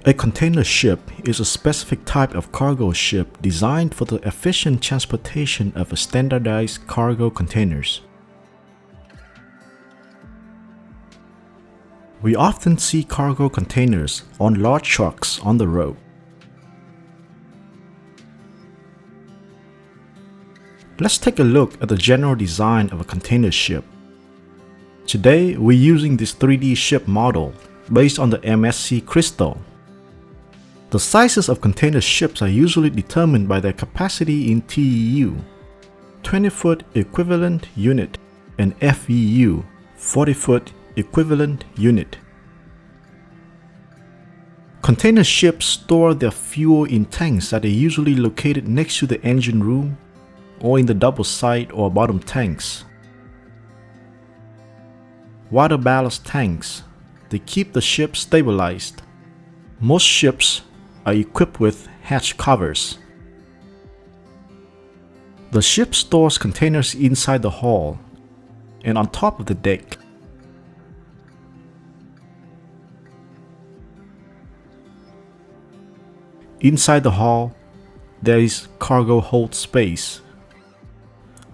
A container ship is a specific type of cargo ship designed for the efficient transportation of standardized cargo containers. We often see cargo containers on large trucks on the road. Let's take a look at the general design of a container ship. Today, we're using this 3D ship model based on the MSC crystal. The sizes of container ships are usually determined by their capacity in TEU, 20-foot equivalent unit, and FEU, 40-foot equivalent unit. Container ships store their fuel in tanks that are usually located next to the engine room or in the double side or bottom tanks. Water ballast tanks, they keep the ship stabilized. Most ships are equipped with hatch covers. The ship stores containers inside the hull and on top of the deck. Inside the hull, there is cargo hold space.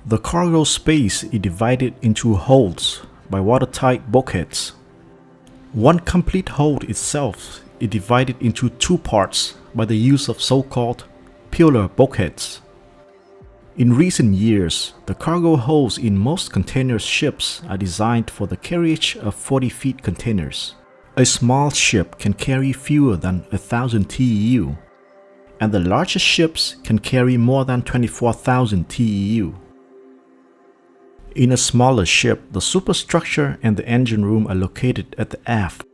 The cargo space is divided into holds by watertight bulkheads. One complete hold itself is divided into two parts by the use of so-called pillar bulkheads. In recent years, the cargo holds in most container ships are designed for the carriage of 40-feet containers. A small ship can carry fewer than 1,000 TEU, and the largest ships can carry more than 24,000 TEU. In a smaller ship, the superstructure and the engine room are located at the aft.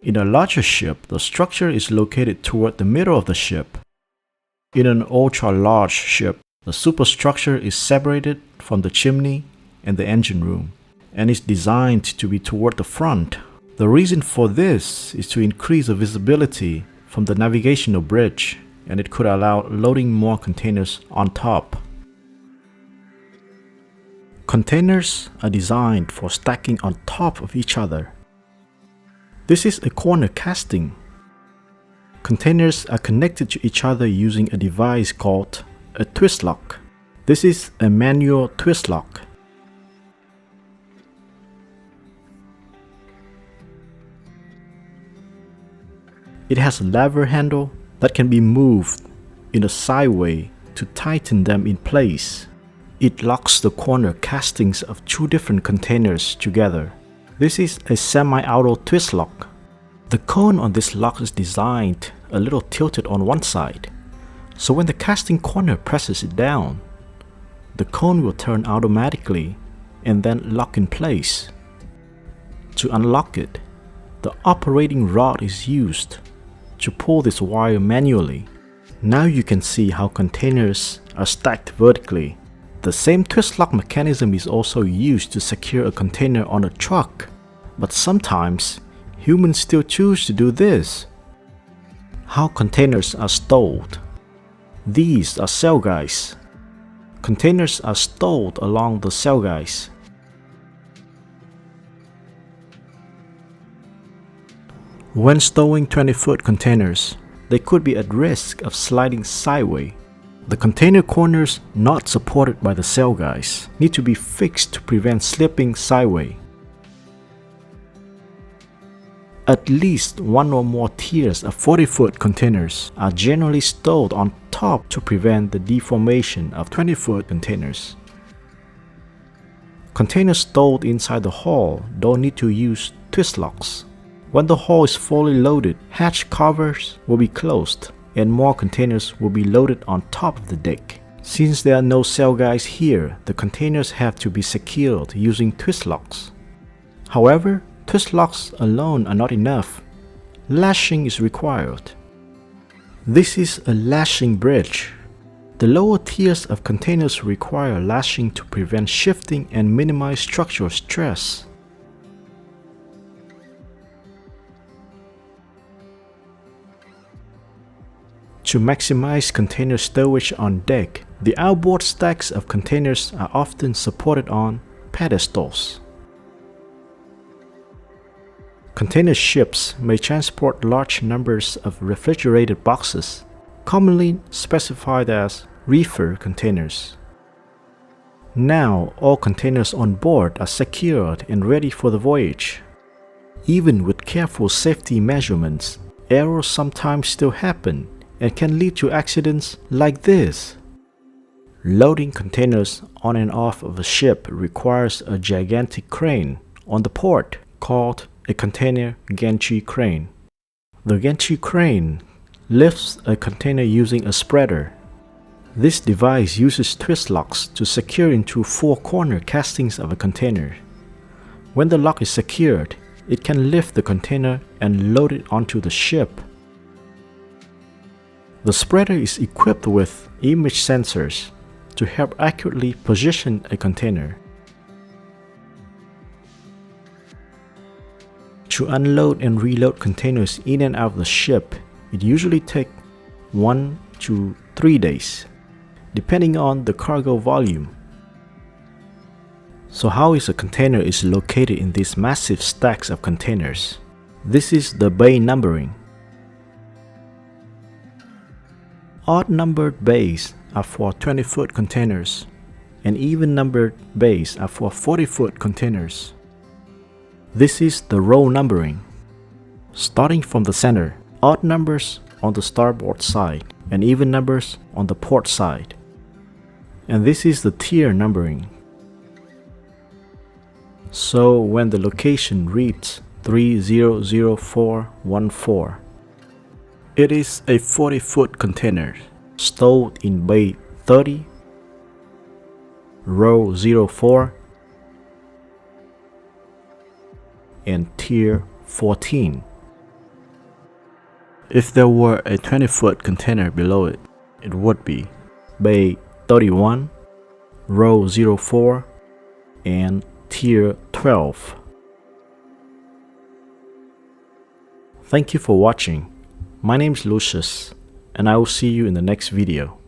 In a larger ship, the structure is located toward the middle of the ship. In an ultra-large ship, the superstructure is separated from the chimney and the engine room, and is designed to be toward the front. The reason for this is to increase the visibility from the navigational bridge, and it could allow loading more containers on top. Containers are designed for stacking on top of each other. This is a corner casting. Containers are connected to each other using a device called a twist lock. This is a manual twist lock. It has a lever handle that can be moved in a sideway to tighten them in place. It locks the corner castings of two different containers together. This is a semi-auto twist lock. The cone on this lock is designed a little tilted on one side, so when the casting corner presses it down, the cone will turn automatically and then lock in place. To unlock it, the operating rod is used to pull this wire manually. Now you can see how containers are stacked vertically. The same twist lock mechanism is also used to secure a container on a truck, but sometimes humans still choose to do this. How containers are stowed. These are sail guys. Containers are stowed along the sail guys. When stowing 20-foot containers, they could be at risk of sliding sideways. The container corners not supported by the sail guys need to be fixed to prevent slipping sideways. At least one or more tiers of 40-foot containers are generally stowed on top to prevent the deformation of 20-foot containers. Containers stowed inside the hull don't need to use twist locks. When the hull is fully loaded, hatch covers will be closed and more containers will be loaded on top of the deck. Since there are no sail guys here, the containers have to be secured using twist locks. However, twist locks alone are not enough. Lashing is required. This is a lashing bridge. The lower tiers of containers require lashing to prevent shifting and minimize structural stress. To maximize container stowage on deck, the outboard stacks of containers are often supported on pedestals. Container ships may transport large numbers of refrigerated boxes, commonly specified as reefer containers. Now, all containers on board are secured and ready for the voyage. Even with careful safety measurements, errors sometimes still happen and can lead to accidents like this. Loading containers on and off of a ship requires a gigantic crane on the port called a container gantry crane. The gantry crane lifts a container using a spreader. This device uses twist locks to secure into four-corner castings of a container. When the lock is secured, it can lift the container and load it onto the ship. The spreader is equipped with image sensors to help accurately position a container. To unload and reload containers in and out of the ship, it usually takes 1 to 3 days, depending on the cargo volume. So how is a container is located in these massive stacks of containers? This is the bay numbering. Odd-numbered bays are for 20-foot containers, and even-numbered bays are for 40-foot containers. This is the row numbering. Starting from the center, odd numbers on the starboard side and even numbers on the port side. And this is the tier numbering. So when the location reads 300414, it is a 40-foot container stowed in bay 30, row 04, and tier 14. If there were a 20-foot container below it, it would be bay 31, row 04, and tier 12. Thank you for watching. My name is Lucius, and I will see you in the next video.